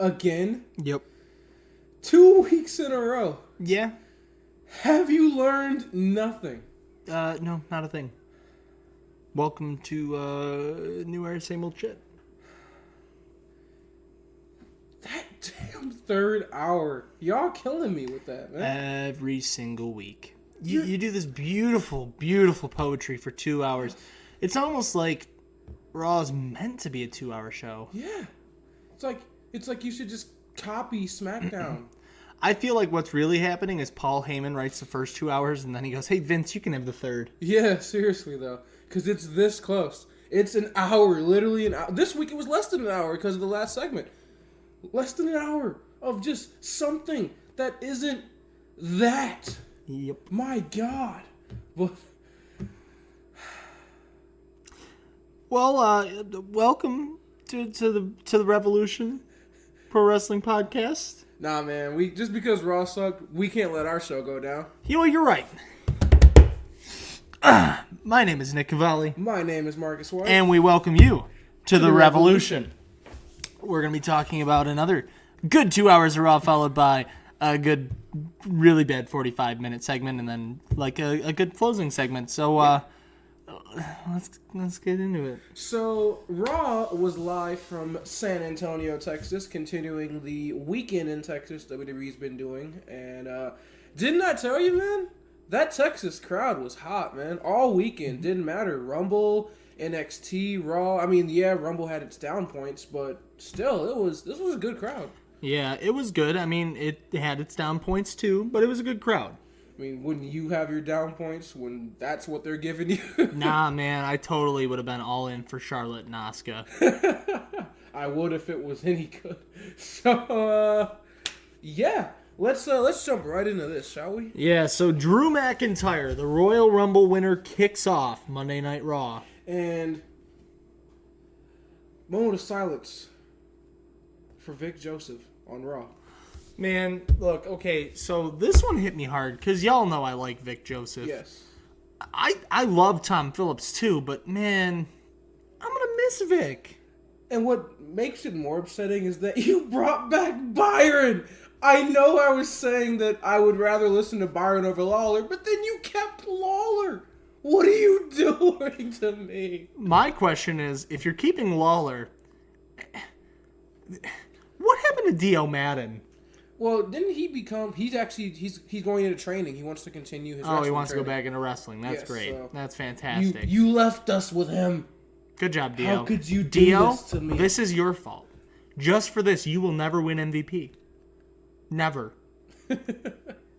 again. Yep. 2 weeks in a row. Yeah. Have you learned nothing? No, not a thing. Welcome to New Era, same old shit. That damn third hour. Y'all killing me with that, man. Every single week. You do this beautiful, beautiful poetry for 2 hours. It's almost like Raw is meant to be a 2-hour show. Yeah. It's like you should just copy SmackDown. I feel like what's really happening is Paul Heyman writes the first 2 hours and then he goes, hey, Vince, you can have the third. Yeah, seriously, though. Because it's this close. It's an hour, literally an hour. This week it was less than an hour because of the last segment. Less than an hour of just something that isn't that. Yep. My God. Well, welcome to the Wrevolution Pro Wrestling Podcast. Nah, man. Just because Raw sucked, we can't let our show go down. You're right. My name is Nick Cavalli. My name is Marcus White. And we welcome you to the Wrevolution. We're going to be talking about another good 2 hours of Raw, followed by a good, really bad 45-minute segment, and then like a good closing segment. So let's get into it. So Raw was live from San Antonio, Texas, continuing the weekend in Texas WWE's been doing. And didn't I tell you, man? That Texas crowd was hot, man. All weekend. Didn't matter. Rumble, NXT, Raw. I mean, yeah, Rumble had its down points, but still, this was a good crowd. Yeah, it was good. I mean, it had its down points too, but it was a good crowd. I mean, wouldn't you have your down points when that's what they're giving you? Nah, man, I totally would have been all in for Charlotte and Asuka. I would if it was any good. So, yeah. Let's jump right into this, shall we? Yeah, so Drew McIntyre, the Royal Rumble winner, kicks off Monday Night Raw. And moment of silence for Vic Joseph on Raw. Man, look, okay, so this one hit me hard, because y'all know I like Vic Joseph. Yes. I love Tom Phillips too, but man, I'm going to miss Vic. And what makes it more upsetting is that you brought back Byron. I know I was saying that I would rather listen to Byron over Lawler, but then you kept Lawler. What are you doing to me? My question is, if you're keeping Lawler, what happened to Dio Madden? Well, didn't he become... He's going into training. He wants to continue his wrestling he wants training. to go back into wrestling. That's great. So that's fantastic. You left us with him. Good job, Dio. How could you do this to me? This is your fault. Just for this, you will never win MVP. Never.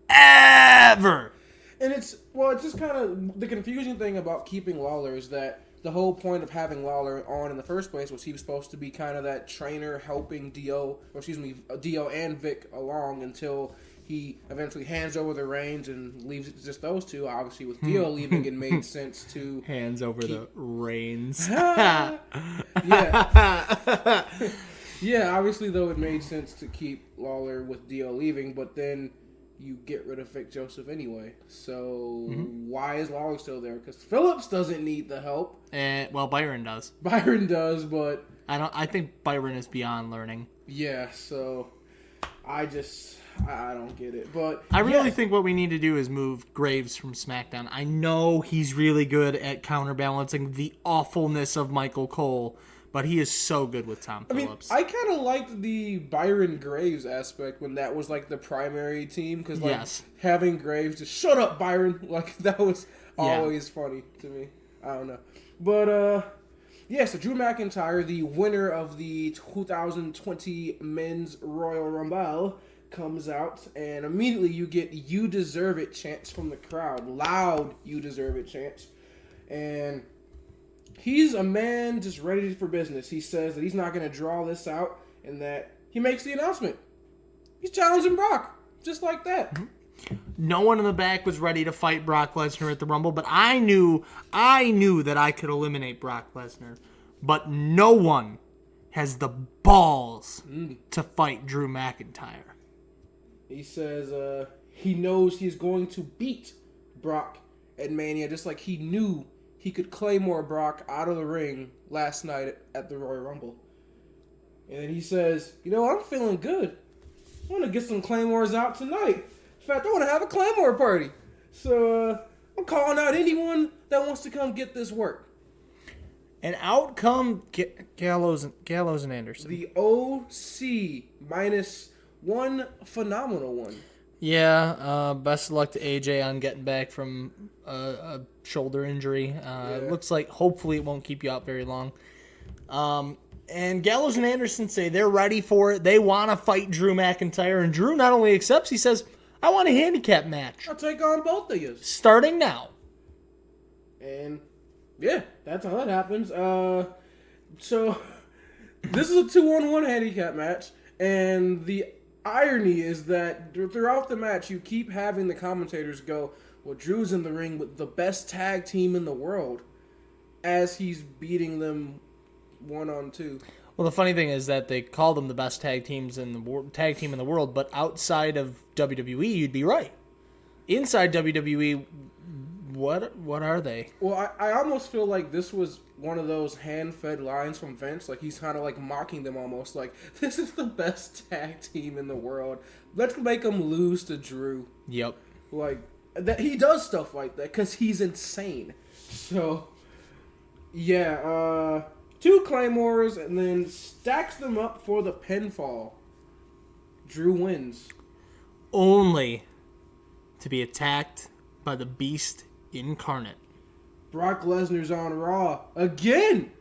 Ever. And it's just kind of... The confusing thing about keeping Lawler is that the whole point of having Lawler on in the first place was he was supposed to be kind of that trainer helping Dio and Vic along until he eventually hands over the reins and leaves it just those two. Obviously, with Dio leaving, it made sense to... Hands over the reins. Yeah. Yeah, obviously, though, it made sense to keep Lawler with Dio leaving, but then you get rid of Vic Joseph anyway. So why is Lawler still there? Because Phillips doesn't need the help. Well, Byron does. Byron does, but... I think Byron is beyond learning. Yeah, so I don't get it. But I really think what we need to do is move Graves from SmackDown. I know he's really good at counterbalancing the awfulness of Michael Cole, but he is so good with Tom Phillips. I kind of liked the Byron Graves aspect when that was like the primary team, because having Graves just shut up, Byron, like that was always funny to me. I don't know, but so Drew McIntyre, the winner of the 2020 Men's Royal Rumble, comes out, and immediately you get "You deserve it" chants from the crowd, loud "You deserve it" chants, and he's a man just ready for business. He says that he's not going to draw this out, and that he makes the announcement. He's challenging Brock, just like that. Mm-hmm. No one in the back was ready to fight Brock Lesnar at the Rumble, but I knew that I could eliminate Brock Lesnar. But no one has the balls to fight Drew McIntyre. He says he knows he's going to beat Brock at Mania, just like he knew he could Claymore Brock out of the ring last night at the Royal Rumble. And then he says, I'm feeling good. I want to get some Claymores out tonight. In fact, I want to have a Claymore party. So I'm calling out anyone that wants to come get this work. And out come Gallows and Anderson. The OC minus one phenomenal one. Yeah, best of luck to AJ on getting back from a shoulder injury. It looks like hopefully it won't keep you out very long. And Gallows and Anderson say they're ready for it. They want to fight Drew McIntyre. And Drew not only accepts, he says, I want a handicap match. I'll take on both of you. Starting now. And, yeah, that's how that happens. So, this is a 2-on-1 handicap match. And the irony is that throughout the match, you keep having the commentators go, well, Drew's in the ring with the best tag team in the world as he's beating them 1-on-2. Well, the funny thing is that they call them the best tag team in the world, but outside of WWE, you'd be right. Inside WWE, what are they? Well, I almost feel like this was one of those hand-fed lines from Vince. Like, he's kind of like mocking them almost. Like, this is the best tag team in the world. Let's make them lose to Drew. Yep. Like, that he does stuff like that because he's insane. So, yeah, 2 Claymores and then stacks them up for the pinfall. Drew wins. Only to be attacked by the Beast incarnate. Brock Lesnar's on Raw again.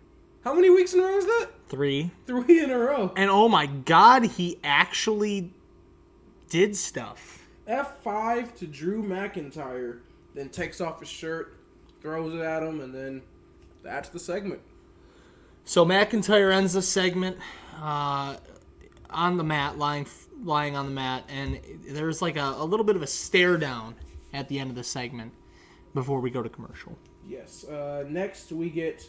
How many weeks in a row is that? 3. 3 in a row. And oh my God, he actually did stuff. F5 to Drew McIntyre. Then takes off his shirt, throws it at him, and then that's the segment. So McIntyre ends the segment on the mat, lying on the mat, and there's like a little bit of a stare down at the end of the segment before we go to commercial. Yes. Next we get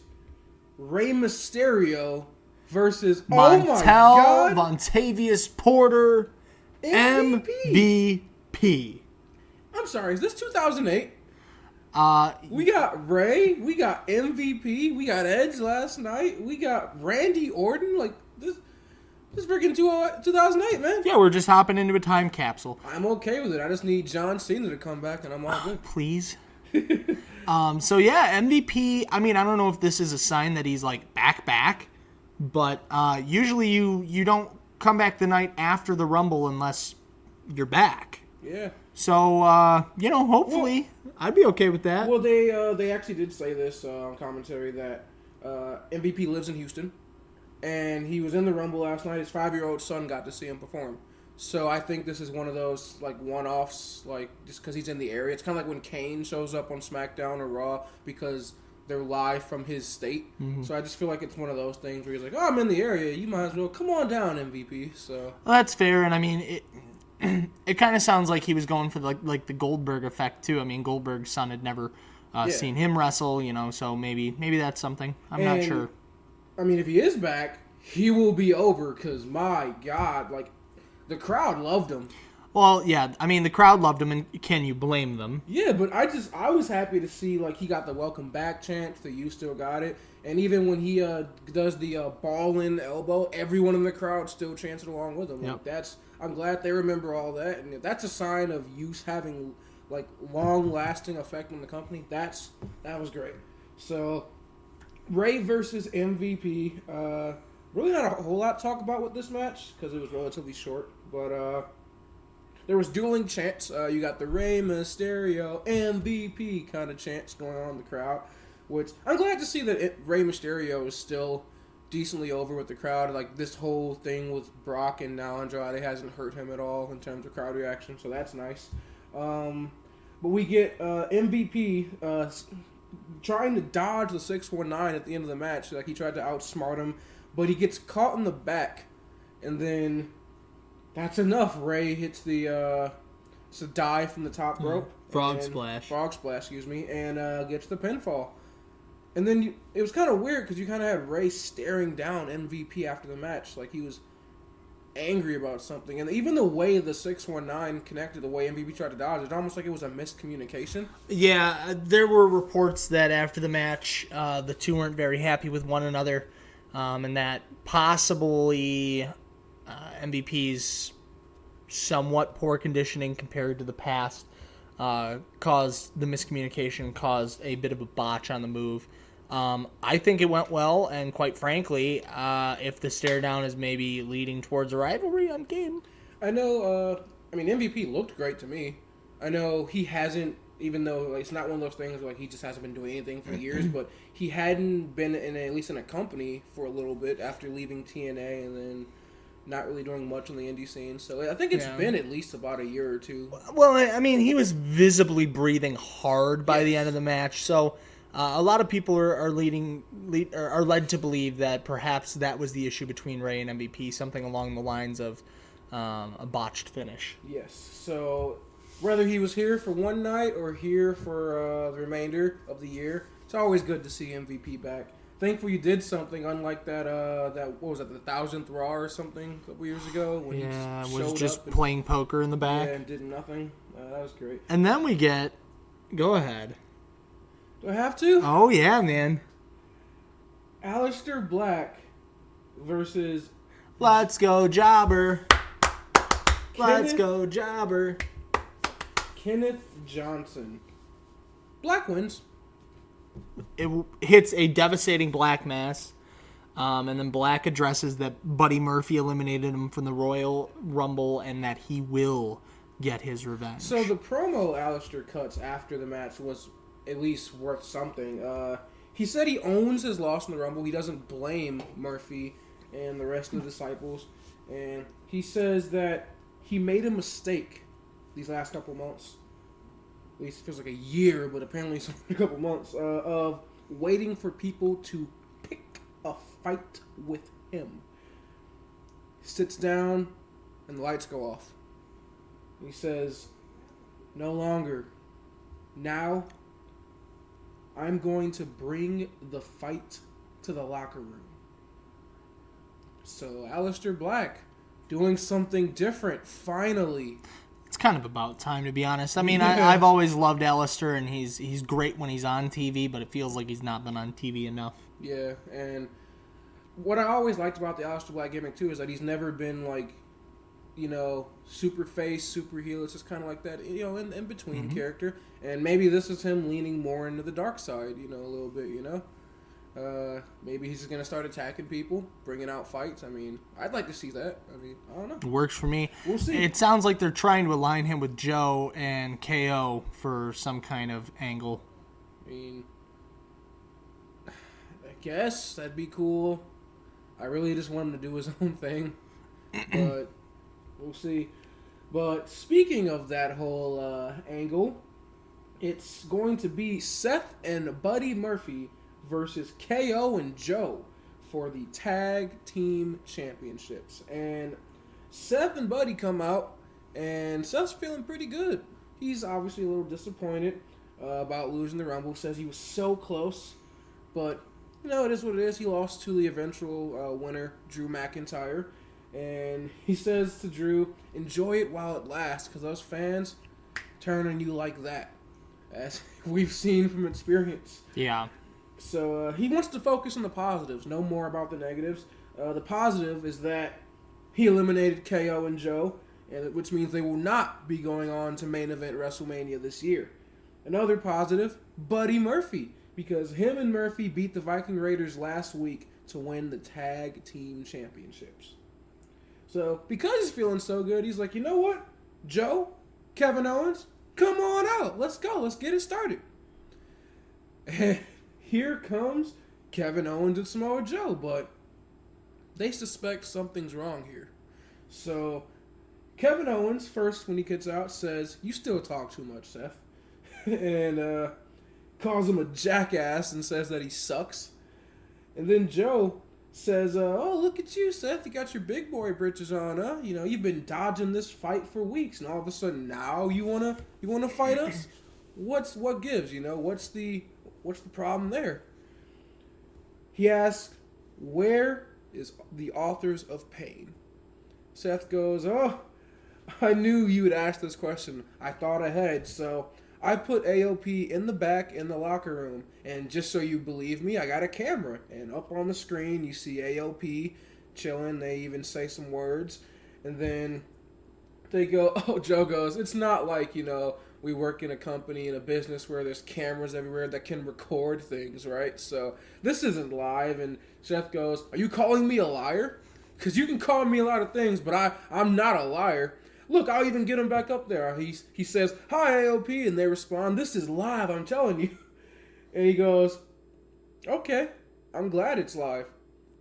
Rey Mysterio versus Montel Vontavious Porter MVP. I'm sorry, is this 2008? We got Ray, we got MVP, we got Edge last night, we got Randy Orton. Like, this freaking 2008, man. Yeah, we're just hopping into a time capsule. I'm okay with it. I just need John Cena to come back, and I'm all good. Please. So yeah, MVP. I mean, I don't know if this is a sign that he's like back, but usually you don't come back the night after the Rumble unless you're back. Yeah. So hopefully I'd be okay with that. Well, they actually did say this on commentary that MVP lives in Houston, and he was in the Rumble last night. His 5-year-old son got to see him perform. So I think this is one of those like one-offs, like just because he's in the area. It's kind of like when Kane shows up on SmackDown or Raw because they're live from his state. Mm-hmm. So I just feel like it's one of those things where he's like, "Oh, I'm in the area. You might as well come on down, MVP." So well, that's fair, and I mean it kind of sounds like he was going for like the Goldberg effect too. I mean, Goldberg's son had never seen him wrestle, so maybe that's something. I'm not sure. I mean, if he is back, he will be over because my God, like. The crowd loved him. Well, yeah, I mean, the crowd loved him, and can you blame them? Yeah, but I was happy to see, like, he got the welcome back chant, the you still got it, and even when he does the ball-in elbow, everyone in the crowd still chants it along with him. Yep. Like, I'm glad they remember all that, and that's a sign of youth having, like, long-lasting effect on the company. That was great. So, Ray versus MVP, really not a whole lot to talk about with this match, because it was relatively short. But there was dueling chants. You got the Rey Mysterio MVP kind of chants going on in the crowd, which I'm glad to see that Rey Mysterio is still decently over with the crowd. Like, this whole thing with Brock and now Andrade hasn't hurt him at all in terms of crowd reaction, so that's nice. But we get MVP trying to dodge the 619 at the end of the match. Like, he tried to outsmart him, but he gets caught in the back, and then... That's enough. Ray hits it's a dive from the top rope. Frog splash, excuse me, and gets the pinfall. And then it was kind of weird because you kind of had Ray staring down MVP after the match. Like, he was angry about something. And even the way the 619 connected, the way MVP tried to dodge, it's almost like it was a miscommunication. Yeah, there were reports that after the match, the two weren't very happy with one another. and that possibly MVP's somewhat poor conditioning compared to the past caused the miscommunication, caused a bit of a botch on the move. I think it went well, and quite frankly, if the stare down is maybe leading towards a rivalry, I'm game. I know, MVP looked great to me. I know he hasn't, even though it's not one of those things where he just hasn't been doing anything for years, but he hadn't been at least in a company for a little bit after leaving TNA and then not really doing much on the indie scene. So I think it's been at least about a year or two. Well, he was visibly breathing hard by the end of the match, so a lot of people are led to believe that perhaps that was the issue between Ray and MVP, something along the lines of a botched finish. Yes, so whether he was here for one night or here for the remainder of the year, it's always good to see MVP back. Thankful you did something unlike that, what was it, the 1000th Raw or something a couple years ago? When he was just playing poker in the back. Yeah, and did nothing. That was great. And then we get, go ahead. Do I have to? Oh, yeah, man. Aleister Black versus... Let's go, Jobber. Let's go, Jobber. Kenneth Johnson. Black wins. It hits a devastating Black mass, and then Black addresses that Buddy Murphy eliminated him from the Royal Rumble and that he will get his revenge. So the promo Aleister cuts after the match was at least worth something. He said he owns his loss in the Rumble. He doesn't blame Murphy and the rest of the disciples. And he says that he made a mistake these last couple months. At least it feels like a year, but apparently it's a couple months, of waiting for people to pick a fight with him. He sits down, and the lights go off. He says, no longer. Now, I'm going to bring the fight to the locker room. So, Aleister Black doing something different, finally. It's kind of about time, to be honest. I mean, I've always loved Aleister, and he's great when he's on TV, but it feels like he's not been on TV enough. Yeah, and what I always liked about the Aleister Black gimmick, too, is that he's never been, super face, super heel. It's just kind of like that, in between character. And maybe this is him leaning more into the dark side, a little bit, Maybe he's just going to start attacking people, bringing out fights. I mean, I'd like to see that. I don't know. It works for me. We'll see. It sounds like they're trying to align him with Joe and KO for some kind of angle. I guess that'd be cool. I really just want him to do his own thing. But we'll see. But speaking of that whole angle, it's going to be Seth and Buddy Murphy versus KO and Joe for the Tag Team Championships. And Seth and Buddy come out, and Seth's feeling pretty good. He's obviously a little disappointed about losing the Rumble. Says he was so close, but it is what it is. He lost to the eventual winner, Drew McIntyre. And he says to Drew, enjoy it while it lasts, because those fans turn on you like that, as we've seen from experience. Yeah. So he wants to focus on the positives, no more about the negatives. The positive is that he eliminated KO and Joe, which means they will not be going on to main event WrestleMania this year. Another positive, Buddy Murphy, because him and Murphy beat the Viking Raiders last week to win the Tag Team Championships. So because he's feeling so good, he's like, you know what? Joe, Kevin Owens, come on out. Let's go. Let's get it started. And here comes Kevin Owens and Samoa Joe, but they suspect something's wrong here. So Kevin Owens, first when he gets out, says, you still talk too much, Seth. And calls him a jackass and says that he sucks. And then Joe says, oh, look at you, Seth. You got your big boy britches on, huh? You've been dodging this fight for weeks, and all of a sudden now you wanna fight us? What gives? What's the problem there? He asks, where is the authors of pain? Seth goes, oh, I knew you would ask this question. I thought ahead, so I put AOP in the back in the locker room, and just so you believe me, I got a camera, and up on the screen you see AOP chilling. They even say some words, and then they go, oh, Joe goes, it's not like, we work in a company, in a business where there's cameras everywhere that can record things, right? So this isn't live. And Seth goes, are you calling me a liar? Because you can call me a lot of things, but I'm not a liar. Look, I'll even get him back up there. He says, hi, AOP, and they respond, this is live, I'm telling you. And he goes, okay, I'm glad it's live,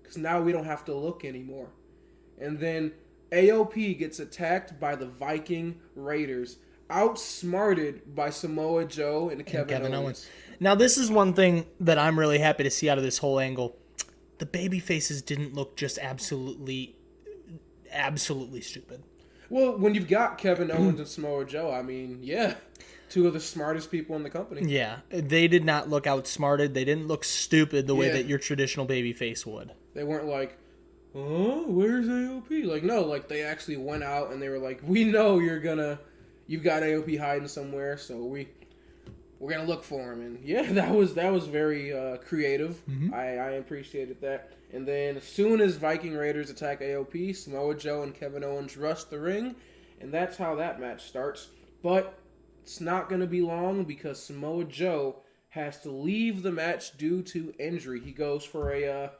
because now we don't have to look anymore. And then AOP gets attacked by the Viking Raiders, outsmarted by Samoa Joe and Kevin Owens. Now, this is one thing that I'm really happy to see out of this whole angle. The baby faces didn't look just absolutely stupid. Well, when you've got Kevin Owens and Samoa Joe, I mean, yeah, two of the smartest people in the company. Yeah, they did not look outsmarted. They didn't look stupid the way that your traditional baby face would. They weren't like, oh, where's AOP? Like, no, like they actually went out and they were like, we know you've got AOP hiding somewhere, so we're gonna look for him. And yeah, that was very creative. Mm-hmm. I appreciated that. And then as soon as Viking Raiders attack AOP, Samoa Joe and Kevin Owens rush the ring, and that's how that match starts. But it's not gonna be long because Samoa Joe has to leave the match due to injury. He goes for a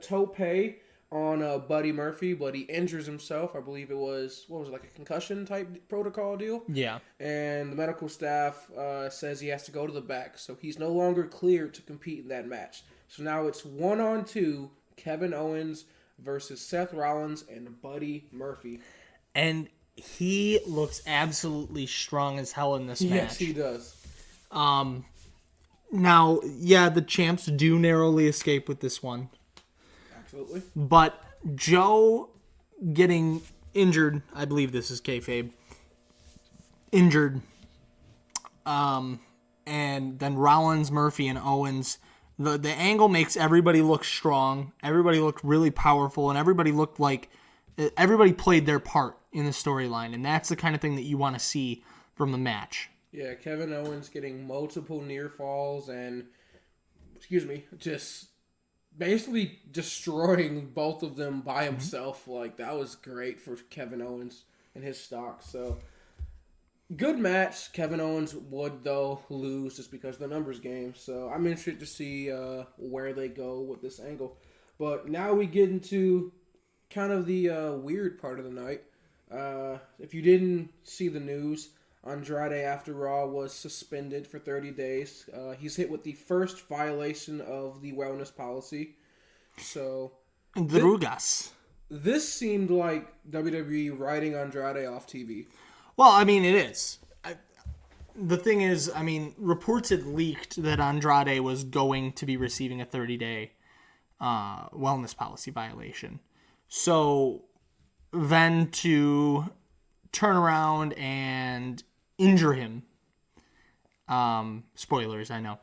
tope on Buddy Murphy, but he injures himself. I believe it was, like a concussion type protocol deal? Yeah. And the medical staff says he has to go to the back, so he's no longer cleared to compete in that match. So now it's 1-on-2, Kevin Owens versus Seth Rollins and Buddy Murphy. And he looks absolutely strong as hell in this match. Yes, he does. Now, yeah, the champs do narrowly escape with this one. Absolutely. But Joe getting injured, I believe this is kayfabe, injured, and then Rollins, Murphy, and Owens, the angle makes everybody look strong, everybody looked really powerful, and everybody looked like everybody played their part in the storyline, and that's the kind of thing that you want to see from the match. Yeah, Kevin Owens getting multiple near falls and, just basically destroying both of them by himself. Like, that was great for Kevin Owens and his stock. So, good match. Kevin Owens would, though, lose just because of the numbers game. So, I'm interested to see where they go with this angle. But now we get into kind of the weird part of the night. If you didn't see the news, Andrade after Raw was suspended for 30 days. He's hit with the first violation of the wellness policy. So, Drugas. This seemed like WWE writing Andrade off TV. Well, I mean, it is. The thing is, I mean, reports had leaked that Andrade was going to be receiving a 30-day wellness policy violation. So then to turn around and injure him, spoilers, I know,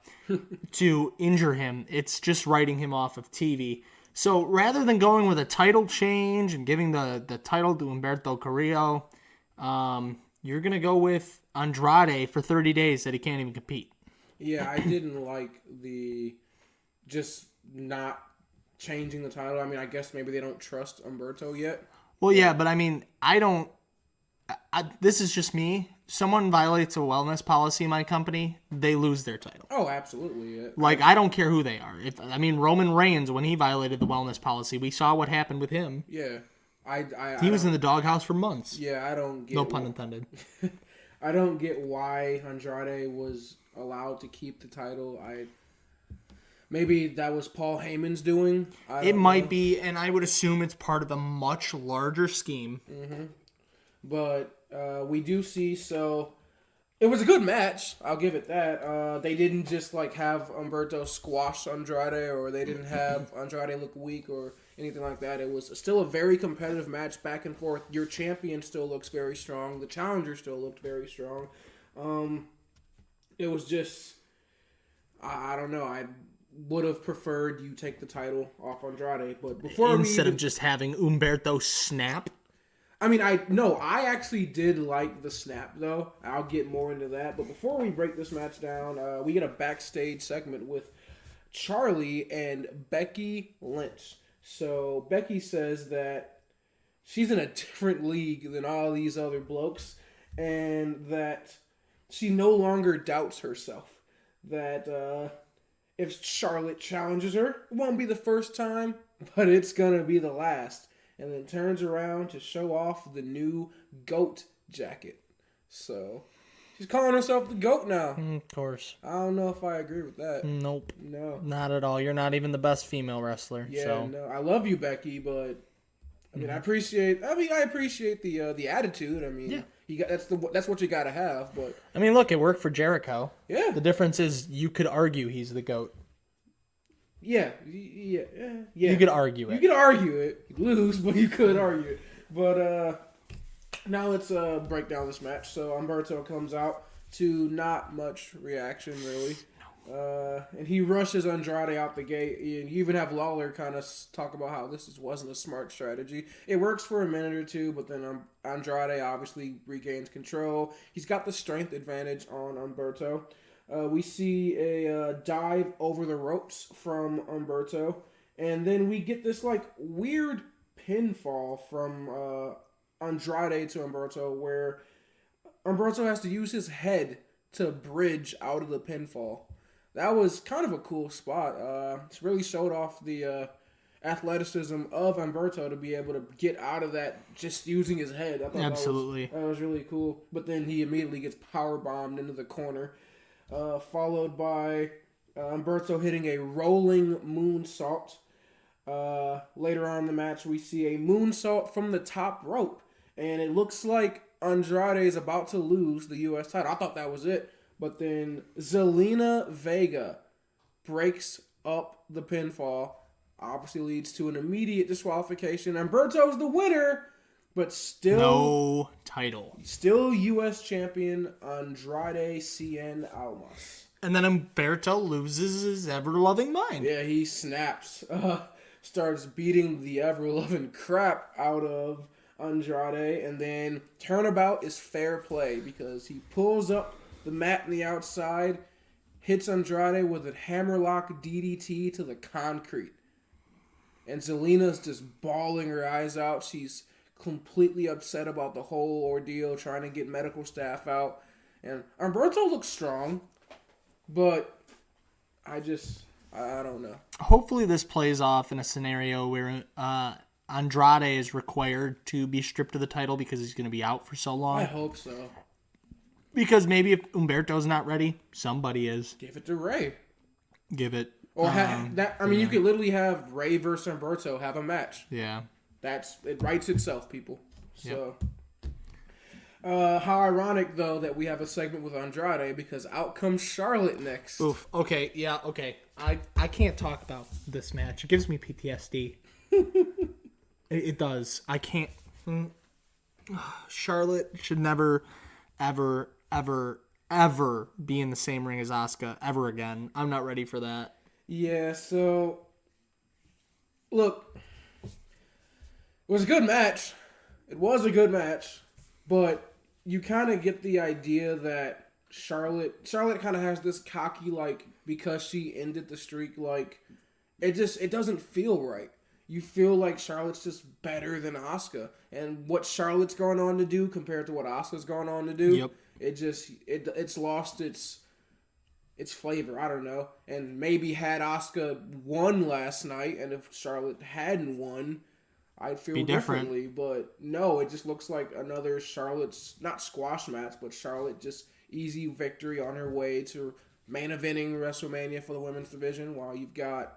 to injure him, it's just writing him off of TV. So rather than going with a title change and giving the title to Humberto Carrillo, you're going to go with Andrade for 30 days that he can't even compete. Yeah, I didn't like the just not changing the title. I mean, I guess maybe they don't trust Humberto yet. Well, yeah, but I mean, this is just me. Someone violates a wellness policy in my company, they lose their title. Oh, absolutely. Yeah. Like, I don't care who they are. Roman Reigns, when he violated the wellness policy, we saw what happened with him. Yeah. He was in the doghouse for months. Yeah, I don't get... No pun intended. I don't get why Andrade was allowed to keep the title. Maybe that was Paul Heyman's doing. It might be, and I would assume it's part of a much larger scheme. Mm-hmm. But we do see, so it was a good match. I'll give it that. They didn't just have Humberto squash Andrade, or they didn't have Andrade look weak or anything like that. It was still a very competitive match, back and forth. Your champion still looks very strong. The challenger still looked very strong. It was just, I don't know. I would have preferred you take the title off Andrade, but before instead of just having Humberto snap. I mean, I actually did like the snap, though. I'll get more into that. But before we break this match down, we get a backstage segment with Charlie and Becky Lynch. So Becky says that she's in a different league than all these other blokes, and that she no longer doubts herself. That if Charlotte challenges her, it won't be the first time, but it's going to be the last. And then turns around to show off the new GOAT jacket. So, she's calling herself the GOAT now. Of course. I don't know if I agree with that. Nope. No. Not at all. You're not even the best female wrestler. Yeah, so. no. I love you, Becky, but I mean, I appreciate the attitude. I mean, that's what you got to have, but I mean, look, it worked for Jericho. Yeah. The difference is you could argue he's the GOAT. Yeah. You could argue it. You could argue it. You lose, but you could argue it. But now let's break down this match. So Humberto comes out to not much reaction, really. And he rushes Andrade out the gate. And you even have Lawler kind of talk about how this wasn't a smart strategy. It works for a minute or two, but then Andrade obviously regains control. He's got the strength advantage on Humberto. We see a dive over the ropes from Humberto. And then we get this weird pinfall from Andrade to Humberto, where Humberto has to use his head to bridge out of the pinfall. That was kind of a cool spot. It really showed off the athleticism of Humberto to be able to get out of that just using his head. I thought Absolutely. That was really cool. But then he immediately gets powerbombed into the corner, followed by Humberto hitting a rolling moonsault. Later on in the match, we see a moonsault from the top rope. And it looks like Andrade is about to lose the U.S. title. I thought that was it. But then Zelina Vega breaks up the pinfall. Obviously leads to an immediate disqualification. Humberto's the winner, but still... no title. Still U.S. champion Andrade Cien Almas. And then Humberto loses his ever-loving mind. Yeah, he snaps. Starts beating the ever-loving crap out of Andrade. And then turnabout is fair play because he pulls up the mat on the outside, hits Andrade with a hammerlock DDT to the concrete. And Zelina's just bawling her eyes out. She's completely upset about the whole ordeal, trying to get medical staff out. And Humberto looks strong, but I don't know. Hopefully this plays off in a scenario where Andrade is required to be stripped of the title because he's going to be out for so long. I hope so. Because maybe if Humberto's not ready, somebody is. Give it to Ray. Give it. Or you could literally have Ray versus Humberto have a match. Yeah. It writes itself, people. So, how ironic though that we have a segment with Andrade because out comes Charlotte next. Oof. Okay. Yeah. Okay. I can't talk about this match. It gives me PTSD. It does. I can't. Charlotte should never, ever, ever, ever be in the same ring as Asuka ever again. I'm not ready for that. Yeah, so look, it was a good match. It was a good match, but you kind of get the idea that Charlotte kind of has this cocky because she ended the streak it doesn't feel right. You feel like Charlotte's just better than Asuka, and what Charlotte's going on to do compared to what Asuka's going on to do. Yep. It's lost its flavor. I don't know. And maybe had Asuka won last night, and if Charlotte hadn't won, I'd feel differently. But no, it just looks like another Charlotte's not squash match, but Charlotte just easy victory on her way to main eventing WrestleMania for the women's division. While you've got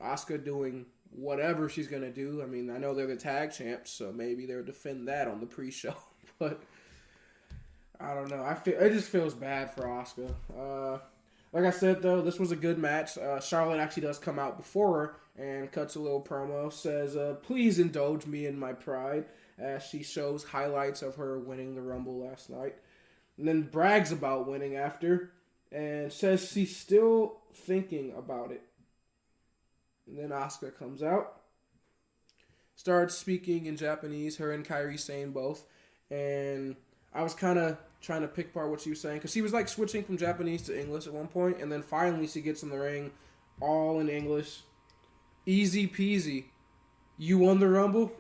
Asuka doing whatever she's gonna do. I mean, I know they're the tag champs, so maybe they'll defend that on the pre-show, but. I don't know. It just feels bad for Asuka. Like I said, though, this was a good match. Charlotte actually does come out before her and cuts a little promo. Says, please indulge me in my pride, as she shows highlights of her winning the Rumble last night. And then brags about winning after and says she's still thinking about it. And then Asuka comes out. started speaking in Japanese, her and Kairi Sane both. And I was kind of trying to pick apart what she was saying, because she was like switching from Japanese to English at one point, and then finally she gets in the ring all in English. Easy peasy. You won the Rumble?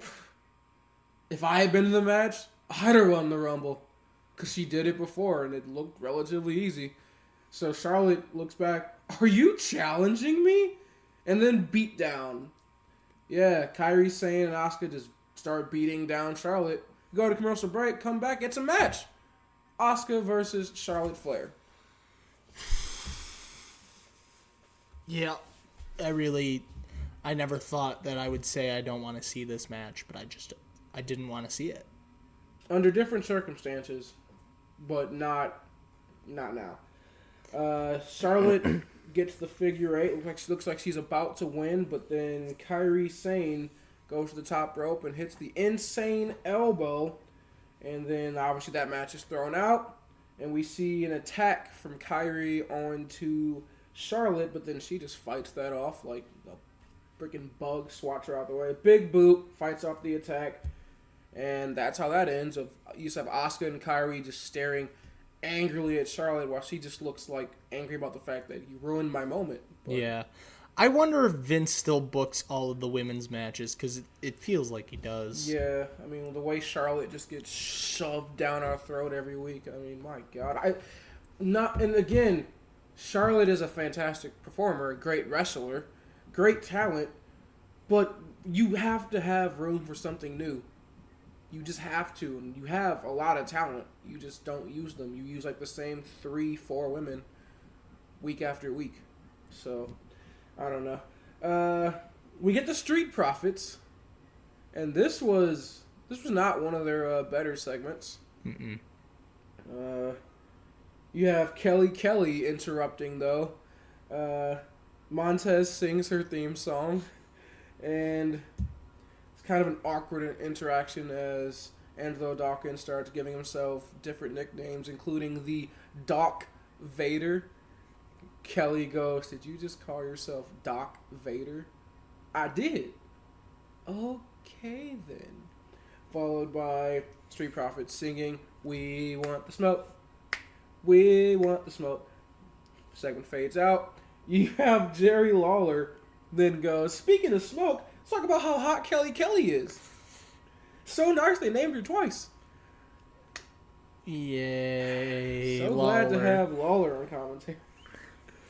If I had been in the match, I'd have won the Rumble. Because she did it before, and it looked relatively easy. So Charlotte looks back, are you challenging me? And then beat down. Yeah, Kairi Sane and Asuka just start beating down Charlotte. Go to commercial break, come back, it's a match. Asuka versus Charlotte Flair. Yeah, I never thought that I would say I don't want to see this match, but I didn't want to see it. Under different circumstances, but not now. Charlotte gets the figure eight. Looks like she's about to win, but then Kairi Sane goes to the top rope and hits the insane elbow. And then obviously that match is thrown out. And we see an attack from Kairi onto Charlotte, but then she just fights that off like a freaking bug, swats her out the way. Big boot, fights off the attack. And that's how that ends. You just have Asuka and Kairi just staring angrily at Charlotte while she just looks like angry about the fact that you ruined my moment. But yeah. I wonder if Vince still books all of the women's matches, because it feels like he does. Yeah, I mean, the way Charlotte just gets shoved down our throat every week, I mean, my God. And again, Charlotte is a fantastic performer, a great wrestler, great talent, but you have to have room for something new. You just have to, and you have a lot of talent. You just don't use them. You use like the same 3-4 women week after week. So, I don't know. We get the Street Profits, and this was not one of their better segments. Mm-mm. You have Kelly interrupting though. Montez sings her theme song, and kind of an awkward interaction as Angelo Dawkins starts giving himself different nicknames, including the Doc Vader. Kelly goes, did you just call yourself Doc Vader? I did. Okay, then. Followed by Street Profits singing, we want the smoke. We want the smoke. Segment fades out. You have Jerry Lawler then goes, speaking of smoke, let's talk about how hot Kelly is. So nice they named her twice. Yay, So Lawler. glad to have Lawler on commentary.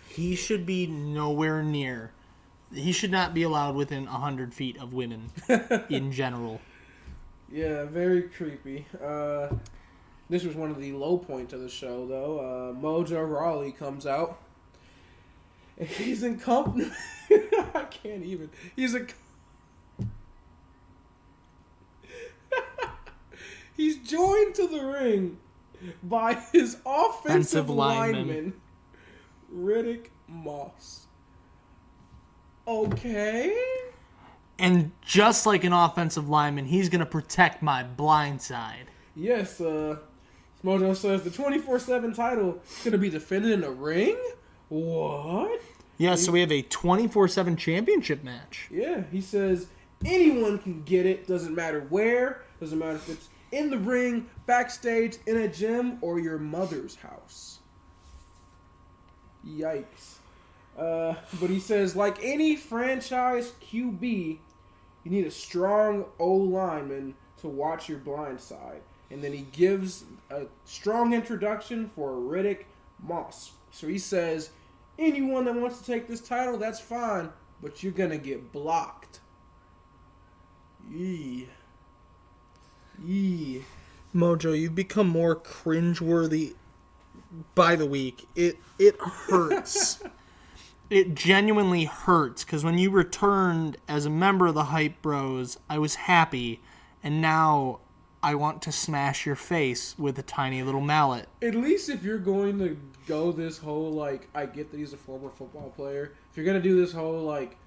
He should be nowhere near. He should not be allowed within 100 feet of women in general. Yeah, very creepy. This was one of the low points of the show, though. Mojo Rawley comes out. And he's in company. I can't even. He's joined to the ring by his offensive lineman, Riddick Moss. Okay. And just like an offensive lineman, he's going to protect my blind side. Yes, Mojo says the 24/7 title is going to be defended in a ring? What? Yeah, so we have a 24/7 championship match. Yeah, he says anyone can get it. Doesn't matter where. Doesn't matter if it's in the ring, backstage, in a gym, or your mother's house. Yikes. But he says, like any franchise QB, you need a strong O-lineman to watch your blind side. And then he gives a strong introduction for Riddick Moss. So he says, anyone that wants to take this title, that's fine, but you're going to get blocked. Yee. Mojo, you've become more cringeworthy by the week. It hurts. It genuinely hurts, because when you returned as a member of the Hype Bros, I was happy, and now I want to smash your face with a tiny little mallet. At least if you're going to go this whole, like, I get that he's a former football player, if you're going to do this whole, like,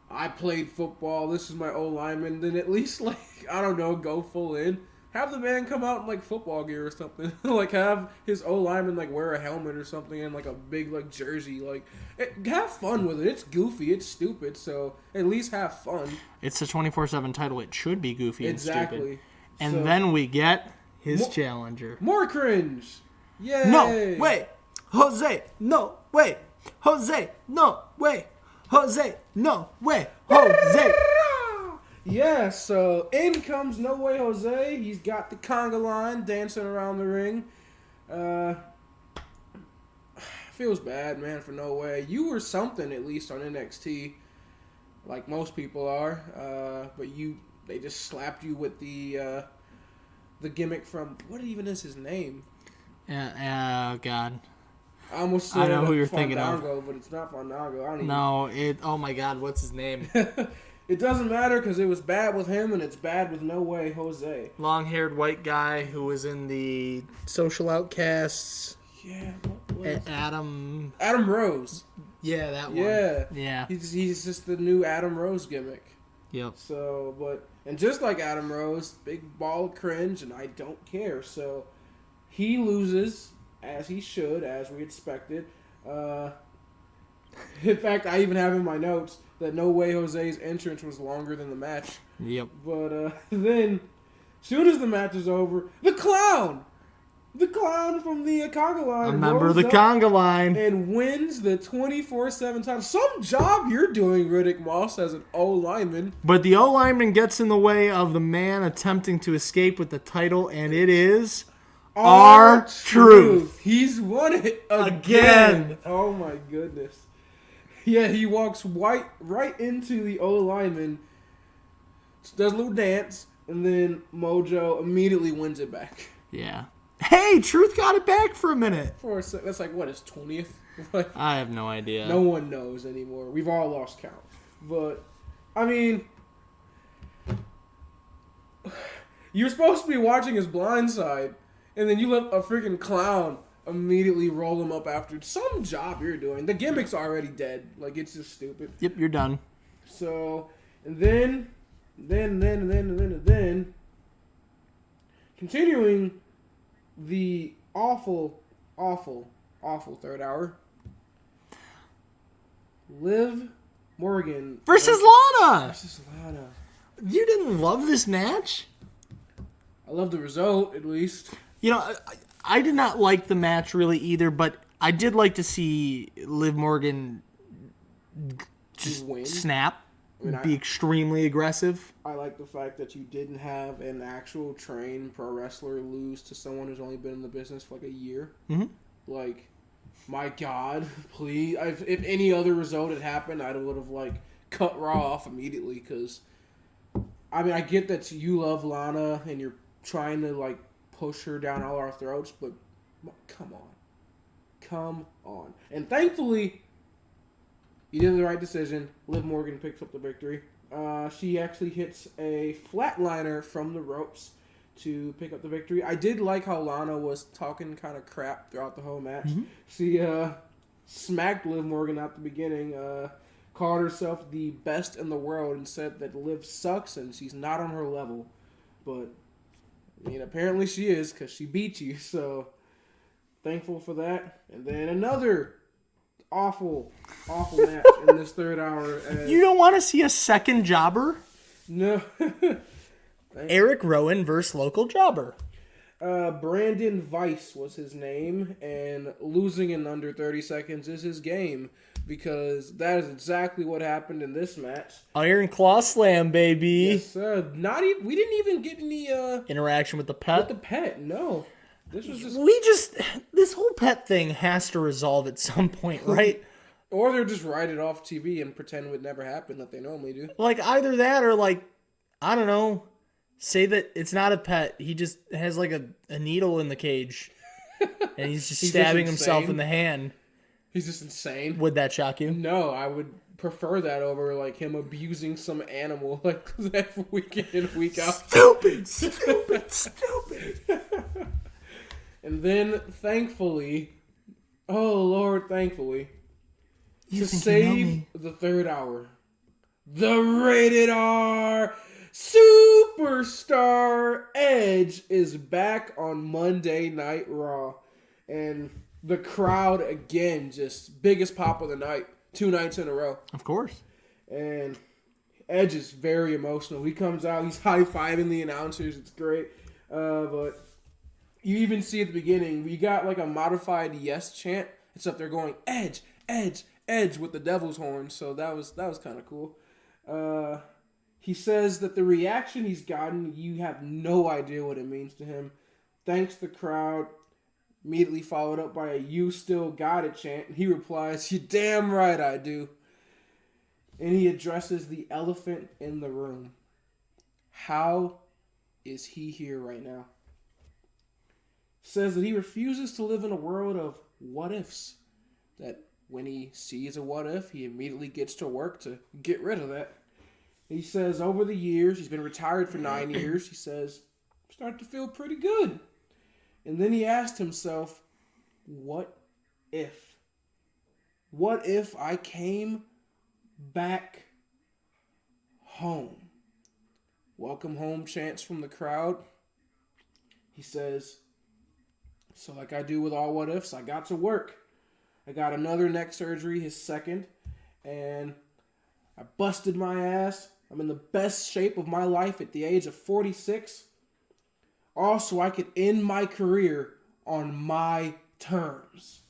I played football, this is my O-lineman, then at least, like, I don't know, go full in. have the man come out in like football gear or something. Like have his O lineman like wear a helmet or something and like a big like jersey. Like have fun with it. It's goofy. It's stupid. So at least have fun. It's a 24/7 title. It should be goofy and stupid. Exactly. And then we get his challenger. More cringe. Yay. No way, Jose. No way, Jose. No way, Jose. No way, Jose. Yeah, so in comes No Way Jose. He's got the conga line dancing around the ring. Feels bad, man, for No Way. You were something, at least, on NXT, like most people are. But they just slapped you with the gimmick from, what even is his name? Oh, God. I almost said I know who you're Fandango, thinking of. but it's not Fandango. Oh my God, what's his name? It doesn't matter because it was bad with him and it's bad with No Way Jose. Long-haired white guy who was in the Social Outcasts. Yeah, what was Adam Rose. Yeah, that one. Yeah. He's just the new Adam Rose gimmick. Yep. So, and just like Adam Rose, big ball of cringe, and I don't care. So, he loses, as he should, as we expected. In fact, I even have in my notes that No Way Jose's entrance was longer than the match. Yep. But then, soon as the match is over, the clown from the conga line, a member of the conga line, and wins the 24/7 title. Some job you're doing, Riddick Moss, as an O lineman. But the O lineman gets in the way of the man attempting to escape with the title, and it is R-Truth. He's won it again. Oh my goodness. Yeah, he walks right into the O lineman, does a little dance, and then Mojo immediately wins it back. Yeah. Hey, Truth got it back for a minute. For a second, that's like what, his 20th? Like, I have no idea. No one knows anymore. We've all lost count. But I mean, you're supposed to be watching his blind side, and then you let a freaking clown immediately roll him up after some job you're doing. The gimmick's already dead. Like, it's just stupid. Yep, you're done. So, and then, continuing the awful third hour, Liv Morgan versus Lana. You didn't love this match? I love the result, at least. You know, I did not like the match really either, but I did like to see Liv Morgan just snap, be extremely aggressive. I like the fact that you didn't have an actual trained pro wrestler lose to someone who's only been in the business for like a year. Mm-hmm. Like, my God, please. If any other result had happened, I would have like cut Raw off immediately because, I mean, I get that you love Lana and you're trying to like push her down all our throats, but come on. And thankfully, you did the right decision. Liv Morgan picks up the victory. She actually hits a flatliner from the ropes to pick up the victory. I did like how Lana was talking kind of crap throughout the whole match. Mm-hmm. She smacked Liv Morgan at the beginning, called herself the best in the world, and said that Liv sucks and she's not on her level. But I mean, apparently she is because she beat you. So thankful for that. And then another awful match in this third hour. You don't want to see a second jobber? No. Eric Rowan versus local jobber. Brandon Weiss was his name, and losing in under 30 seconds is his game because that is exactly what happened in this match. Iron Claw Slam, baby. Yes, sir. We didn't even get any interaction with the pet. With the pet, no. This was this whole pet thing has to resolve at some point, right? Or they'll just write it off TV and pretend it would never happen like they normally do. Like either that or like, I don't know, say that it's not a pet. He just has like a needle in the cage and he's just stabbing himself in the hand. He's just insane. Would that shock you? No, I would prefer that over like him abusing some animal like every week in and week out. Stupid. And then, thankfully, to save the third hour, the rated R Superstar Edge is back on Monday Night Raw. And the crowd, again, just biggest pop of the night. 2 nights in a row. Of course. And Edge is very emotional. He comes out, he's high-fiving the announcers. It's great. But you even see at the beginning, we got like a modified yes chant. It's up there going, Edge, Edge, Edge with the devil's horn. So that was kind of cool. He says that the reaction he's gotten, you have no idea what it means to him. Thanks the crowd. Immediately followed up by a "You still got it" chant. And he replies, "You damn right I do." And he addresses the elephant in the room. How is he here right now? Says that he refuses to live in a world of what ifs. That when he sees a what if, he immediately gets to work to get rid of that. He says over the years, he's been retired for 9 years, he says, I'm starting to feel pretty good. And then he asked himself, what if? What if I came back home? Welcome home chants from the crowd. He says, so like I do with all what ifs, I got to work. I got another neck surgery, his second, and I busted my ass. I'm in the best shape of my life at the age of 46. Also, I could end my career on my terms.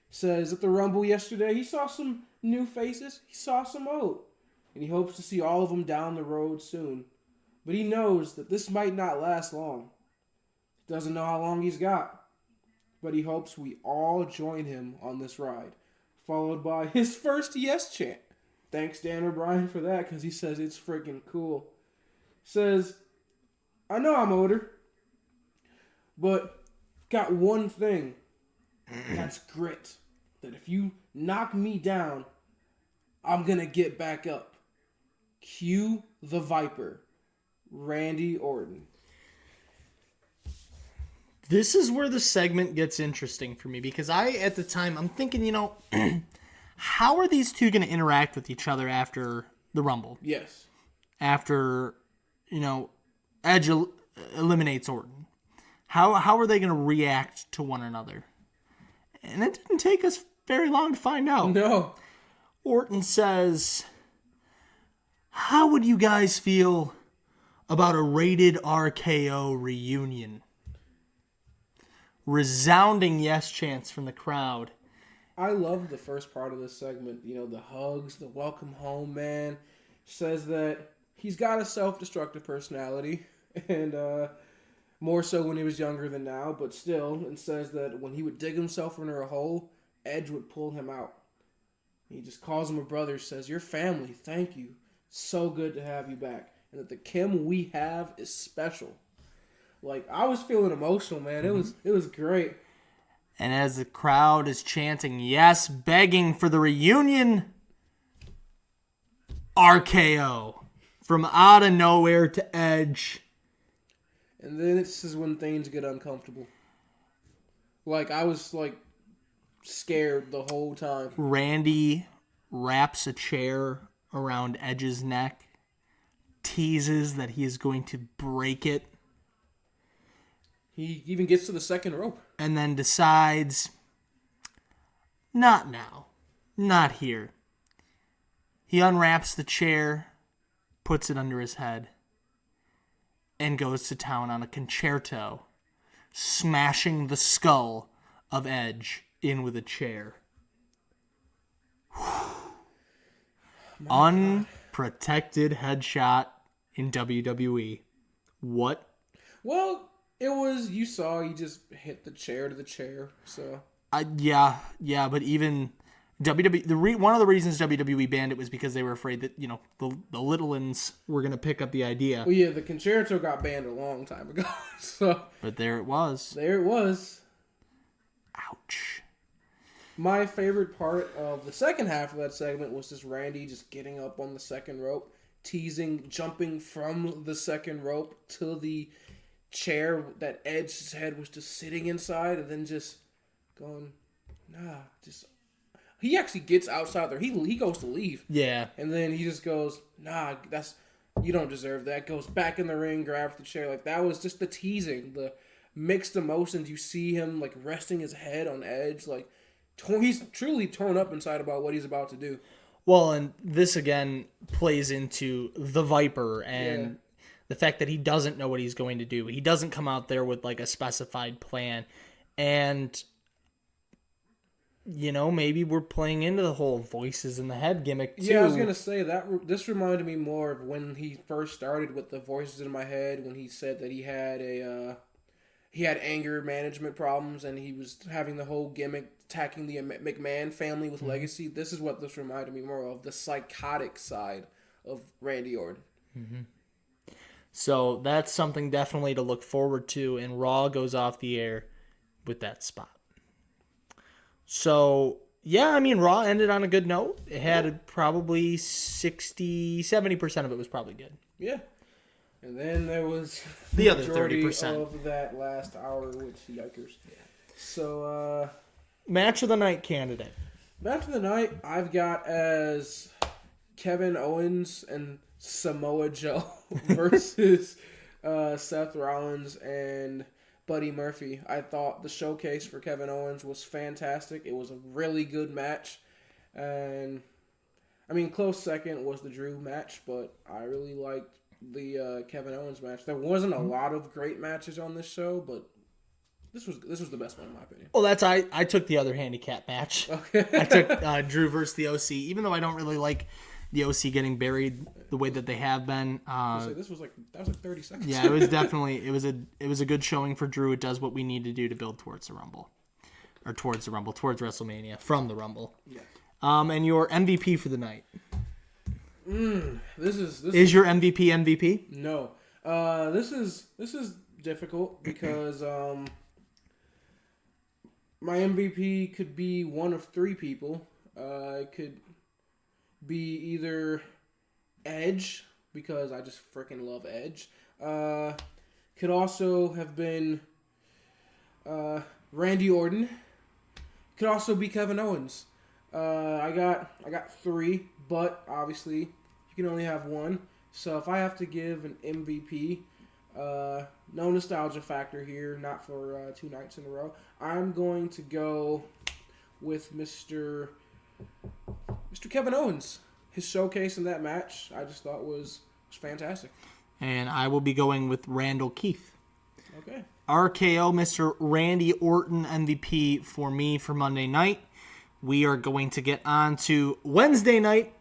Says at the Rumble yesterday, he saw some new faces. He saw some old. And he hopes to see all of them down the road soon. But he knows that this might not last long. He doesn't know how long he's got. But he hopes we all join him on this ride. Followed by his first yes chant. Thanks Dan O'Brien for that because he says it's freaking cool. Says, I know I'm older, but got one thing. That's grit. That if you knock me down, I'm going to get back up. Cue the Viper, Randy Orton. This is where the segment gets interesting for me because at the time, I'm thinking, how are these two going to interact with each other after the Rumble? Yes. After, Edge eliminates Orton. How are they going to react to one another? And it didn't take us very long to find out. No. Orton says, how would you guys feel about a rated RKO reunion? Resounding yes chants from the crowd. I love the first part of this segment. The hugs, the welcome home, man. Says that he's got a self-destructive personality. And more so when he was younger than now, but still. And says that when he would dig himself under a hole, Edge would pull him out. He just calls him a brother, says, your family, thank you. So good to have you back. And that the Kim we have is special. Like, I was feeling emotional, man. It was great. And as the crowd is chanting, yes, begging for the reunion, RKO. From out of nowhere to Edge. And then this is when things get uncomfortable. Like, I was, scared the whole time. Randy wraps a chair around Edge's neck, teases that he is going to break it. He even gets to the second rope. And then decides, not now. Not here. He unwraps the chair, puts it under his head, and goes to town on a concerto, smashing the skull of Edge in with a chair. Unprotected headshot in WWE. What? Well, it was, you saw, he just hit the chair to the chair, so. Yeah, but even WWE, one of the reasons WWE banned it was because they were afraid that, the little ones were going to pick up the idea. Well, yeah, the concerto got banned a long time ago, so. But there it was. There it was. Ouch. My favorite part of the second half of that segment was just Randy just getting up on the second rope, teasing, jumping from the second rope to the chair that Edge's head was just sitting inside, and then just going, he actually gets outside there. He goes to leave. Yeah. And then he just goes, you don't deserve that. Goes back in the ring, grabs the chair. Like, that was just the teasing, the mixed emotions. You see him, like, resting his head on edge. Like, he's truly torn up inside about what he's about to do. Well, and this, again, plays into the Viper and the fact that he doesn't know what he's going to do. He doesn't come out there with, like, a specified plan. And, you know, maybe we're playing into the whole voices in the head gimmick, too. Yeah, I was going to say, this reminded me more of when he first started with the voices in my head, when he said that he had anger management problems, and he was having the whole gimmick attacking the McMahon family with legacy. This is what this reminded me more of, the psychotic side of Randy Orton. Mm-hmm. So that's something definitely to look forward to, and Raw goes off the air with that spot. So, yeah, I mean, Raw ended on a good note. It had probably 70% of it was probably good. Yeah. And then there was the other 30% of that last hour, which yikers. Yeah. So, match of the night candidate. Match of the night, I've got as Kevin Owens and Samoa Joe versus Seth Rollins and Buddy Murphy. I thought the showcase for Kevin Owens was fantastic. It was a really good match. And, I mean, close second was the Drew match, but I really liked the Kevin Owens match. There wasn't a lot of great matches on this show, but this was the best one in my opinion. Well, I took the other handicap match. Okay. I took Drew versus the OC, even though I don't really like the OC getting buried the way that they have been. That was like 30 seconds. Yeah, it was definitely it was a good showing for Drew. It does what we need to do to build towards the Rumble, towards WrestleMania from the Rumble. Yeah. And your MVP for the night. This is your MVP? No. This is difficult because my MVP could be one of three people. It could be either Edge, because I just freaking love Edge. Could also have been Randy Orton. Could also be Kevin Owens. I got three, but obviously you can only have one. So if I have to give an MVP, no nostalgia factor here, not for 2 nights in a row. I'm going to go with Mr. Kevin Owens. His showcase in that match, I just thought was fantastic. And I will be going with Randall Keith. Okay. RKO, Mr. Randy Orton MVP for me for Monday night. We are going to get on to Wednesday night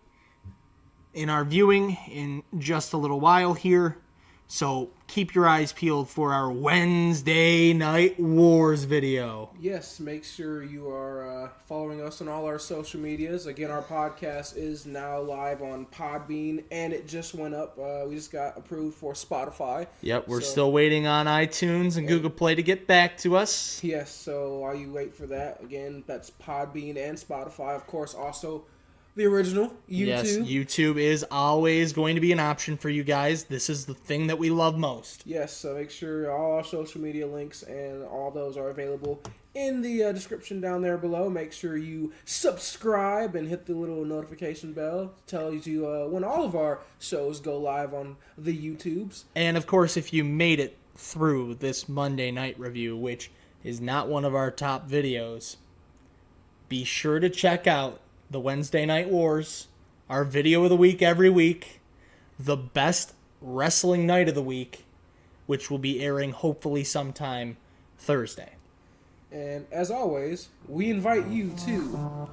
in our viewing in just a little while here. So keep your eyes peeled for our Wednesday Night Wars video. Yes, make sure you are following us on all our social medias. Again, our podcast is now live on Podbean, and it just went up. We just got approved for Spotify. Yep, we're still waiting on iTunes and Google Play to get back to us. Yes, so while you wait for that, again, that's Podbean and Spotify. Of course, also the original, YouTube. Yes, YouTube is always going to be an option for you guys. This is the thing that we love most. Yes, so make sure all our social media links and all those are available in the description down there below. Make sure you subscribe and hit the little notification bell. It tells you when all of our shows go live on the YouTubes. And, of course, if you made it through this Monday night review, which is not one of our top videos, be sure to check out the Wednesday Night Wars, our video of the week every week, the best wrestling night of the week, which will be airing hopefully sometime Thursday. And as always, we invite you to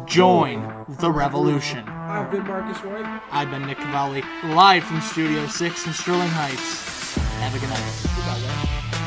join the revolution. I've been Marcus White. I've been Nick Cavalli, live from Studio 6 in Sterling Heights. Have a good night. Goodbye, guys.